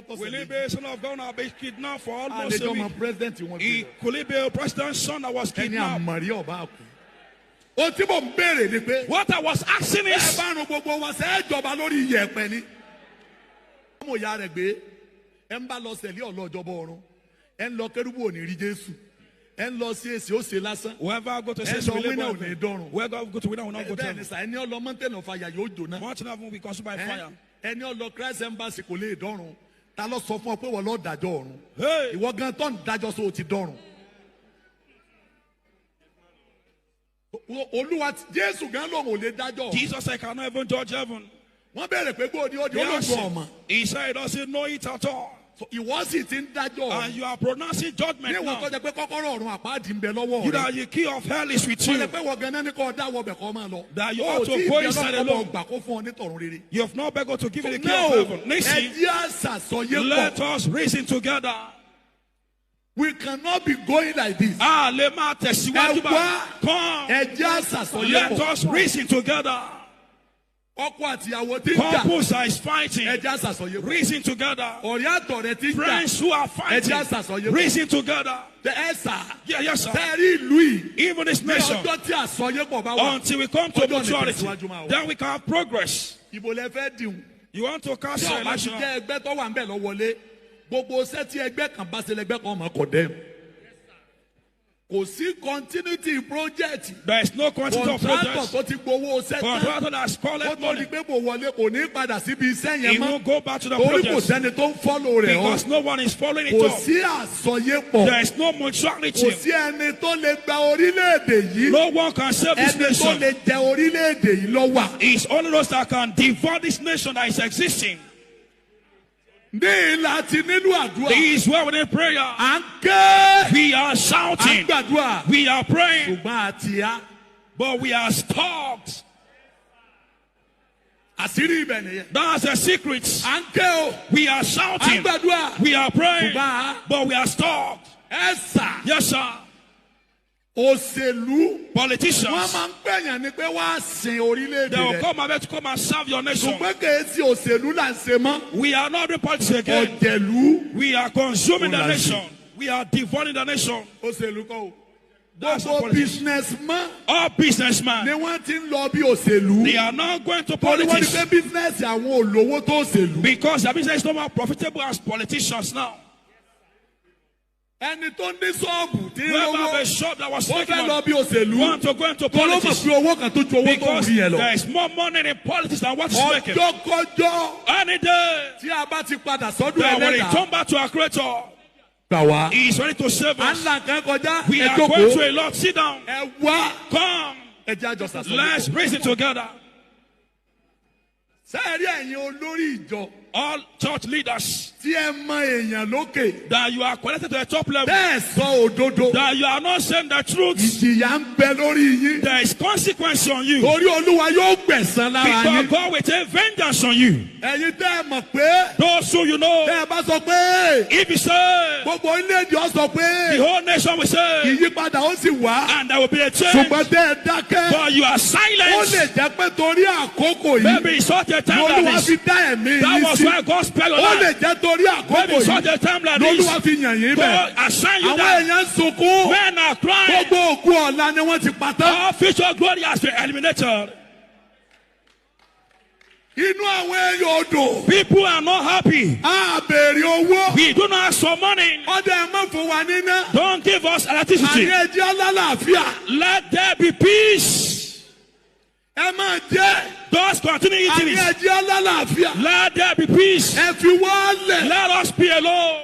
Will he be a son of governor be kidnapped for almost a week? President, Could he be a president's son that was kidnapped? What I was asking is, whoever go to say whoever go to winner will not go to heaven. Mountain of will be consumed by fire. Ẹni ọlọ Christ embassy kò lè dọ́run. Ta ló sọ fún ọ pé wọ́n lọ dájọ́ ọ̀run? Ìwọ gan tó ń dájọ́ sọ ti dọ́run. Olúwa Jésù gan lòun ò lè dájọ́. Jesus said, I cannot even judge heaven. Wọ́n bẹ̀rẹ̀ pé kó o di ológun ọmọ. He said he doesn't know it at all. Ìwọ sì ti ń dájọ́. And you are pronouncing judgment now. Ní ìwọ tó jẹ́ pé kọ́kọ́rọ́ ọ̀run àpáàdì ń bẹ lọ́wọ́ rẹ. You know the key of hell is with you. Wọ́n lè pé wọ́n gan-an ní kó dáwọ́ bẹ̀ kọ́ máa lọ. That you ought to go inside alone. You have not begun to give it the key of heaven. Listen, let us reason together. We cannot be going like this. Come. Let us reason together. Couples are fighting. Reason together. Friends who are fighting. Reason together. Yes, sir. Even this nation. Until we come to maturity, then we can have progress. You want to cast your election. Continuity project. There is no continuity of project. Contractor has collected money. He won't go back to the project because no one is following it up. There is no mutuality. No one can save this nation. It's only those that can devour this nation that is existing. This is where we need prayer. We are shouting. We are praying. But we are stopped. That's a secret. We are shouting. We are praying. But we are stopped. Yes, sir. Politicians, they will come and serve your nation. We are not the politics again. We are consuming the nation. We are devouring the nation. That's all businessmen. All businessmen. They are not going to politics because the business is no more profitable as politicians now. Ẹni tó ní ṣọ́ọ̀bù tí ń lówó shop that was ó fẹ́ lọ bí òṣèlú want to go into politics because there is more money in politics than what is making. Ọjọ́kọjọ́ any day tí a bá ti padà sọ́dọ̀ that when we ẹlẹ́dàá return back to our creator, he is ready to save us. We are going through a lot. Sit down. Come. Let's reason together. All church leaders that you are connected to the top level, that you are not saying the truth, there is consequence on you because God will take vengeance on you. Those who you know, if you say the whole nation will say and there will be a change, but you are silent. Maybe it's such a time like this. That was why God spelled your life. Maybe it's such a time like this. God assign you that. Men are crying. All future glory has been eliminated. People are not happy. We do not ask for money. Don't give us electricity. Let there be peace. Just continue eating it. Let there be peace. Let us be alone.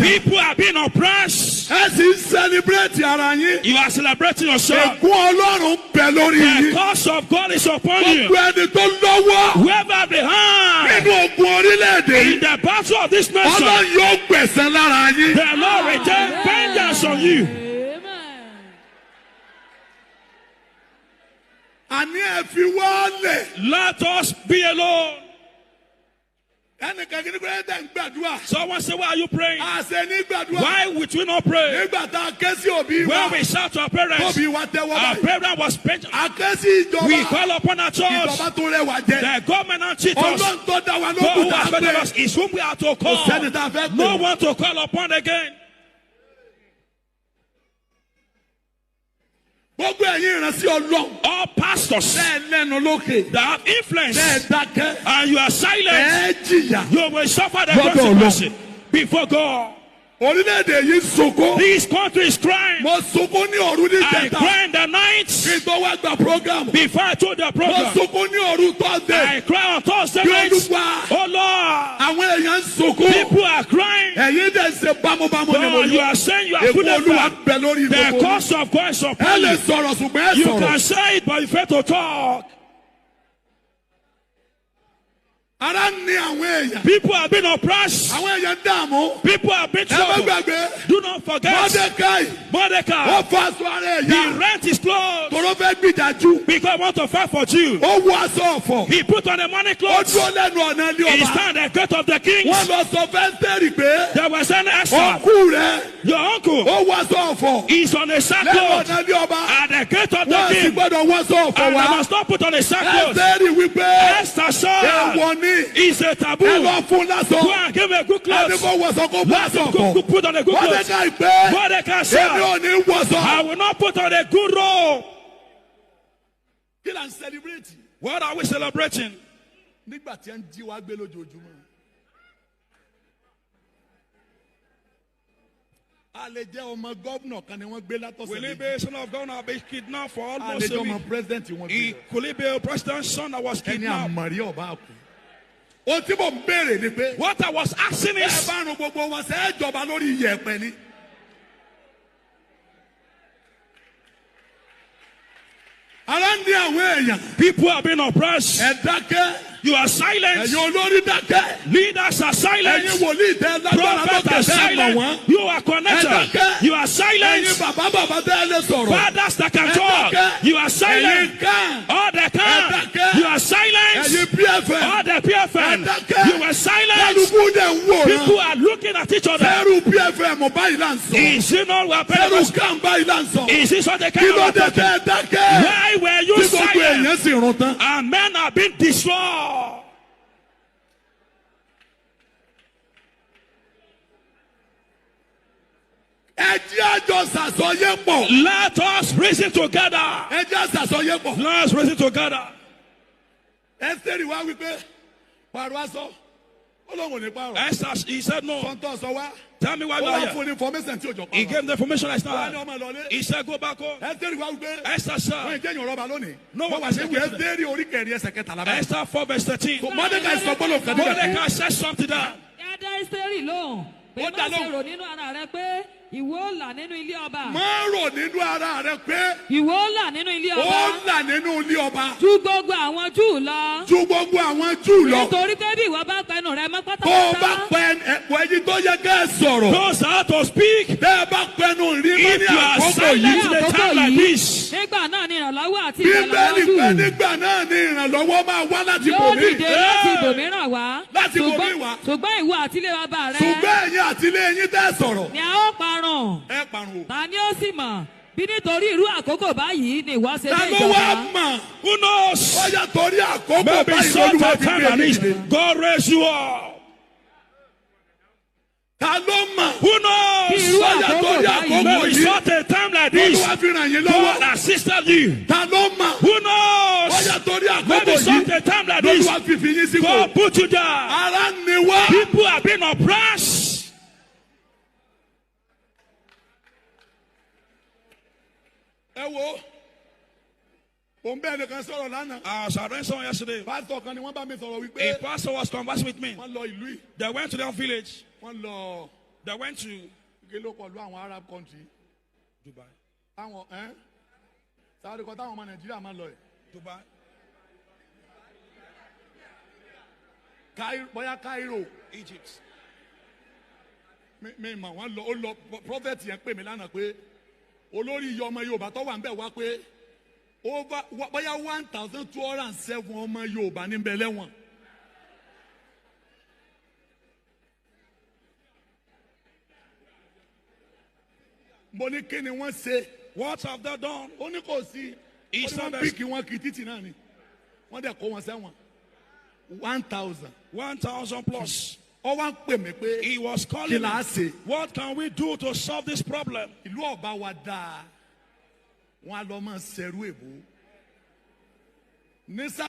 People are being oppressed. You are celebrating yourself. The curse of God is upon you. Whoever behind in the battle of this nation, the Lord will take vengeance on you. Let us be alone. Someone say, why are you praying? Why would we not pray? When we shout to our parents, our parents was paid. We call upon our church. The government and cheat us. God who has fed us is whom we are to call. No one to call upon again. All pastors that have influence and you are silent, you will suffer the consequences before God. This country is crying. I cried the night before I told the program. I cried on Thursday night. Oh Lord, people are crying. God, you are saying you are good at the cost of God is upon you. You can say it, but you fail to talk. People have been oppressed. People have been troubled. Do not forget. Mordecai. He rent his clothes because I want to fight for Jews. He put on the money clothes. He stand at the gate of the king. There was an Esther. Your uncle is on a sackcloth at the gate of the king. And I must not put on a sackcloth. Esther saw it's a taboo. Go and give me a good clothes. Let him put on a good clothes. Mordecai said, I will not put on a good robe. What are we celebrating? Will he be a son of governor be kidnapped for almost a week? Could he be a president's son that was kidnapped? What I was asking is, people have been oppressed. You are silent. Leaders are silent. Prophets are silent. You are connected. You are silent. Fathers that can talk. You are silent. All that can. You are silent. All the PFN. You are silent. People are looking at each other. Is it not what parents? Is this what they can? Why were you silent? And men have been destroyed. Let us reason together. Let us reason together. Esther, he said no. Tell me why you are here. He gave the information I started. He said go back home. Esther said, no one was here. Esther 4 verse 13. Mordecai said something that. Ìwọ là nínú ilé ọba. Má rò nínú ara rẹ pé. Ìwọ là nínú ilé ọba. Ó là nínú ilé ọba. Ju gbogbo àwọn Júù lọ. Ju gbogbo àwọn Júù lọ. Nítorí pé bí ìwọ bá pẹnu rẹ mọ́ pátápátá. Tó o bá pẹ ẹ̀pọ̀ ẹyin tó yẹ kẹ́ ẹ sọ̀rọ̀. Those how to speak. Tẹ́ ẹ bá pẹnu rí mọ́ ní àkókò yìí. If you are silent in a time like this. Nígbà náà ni ìrànlọ́wọ́ àti ìrànlọ́wọ́ Júù. Bíbélì pé nígbà náà ni ìrànlọ́wọ́ máa wá láti bòmí. Yóò dìde láti ibòmíràn wá. Láti bòmí wá. Ṣùgbọ́n ìwọ àtìlé bàbá rẹ. Ṣùgbọ́n ẹ̀yin àtìlé yín tẹ́ sọ̀rọ̀. Ni a ó parun. Ta ni ó sì mọ̀ bí nítorí irú àkókò báyìí ni ìwọ ṣe dé ìjọba. Ta ló wá mọ̀? Who knows? Ó yà torí àkókò báyìí lolúwa fi gbé mi. God raise you up. Ta ló mọ̀? Who knows? Ó yà torí àkókò yìí. Maybe such a time like this. Olúwa fi ràn yín lọ́wọ́. God assisted you. Ta ló mọ̀? Who knows? Ó yà torí àkókò yìí. Maybe such a time like this. Olúwa fi yín sípò. God put you down. Ara ni wá. People have been oppressed. I was arranged someone yesterday. A pastor was conversing with me. They went to their village. They went to Arab country. Dubai. Dubai. Cairo. Egypt. Prophet olórí iye ọmọ Yorùbá tó wà ń bẹ̀ wá pé over bóyá 1,207 ọmọ Yorùbá ní bẹ̀ lẹ́wọ̀n mo ní kí ni wọ́n ṣe. What have they done? Ó ní kò sí. He said wọ́n píkì wọn kì í títì náà ni. Wọ́n dẹ̀ kó wọn sẹ́wọ̀n. 1,000. 1,000 plus. Ó wá ń pè mí pé He was calling kí la ṣe. What can we do to solve this problem? Ìlú ọba wa dáa. Wọ́n á lọ máa ṣerú èbó. Ní sá.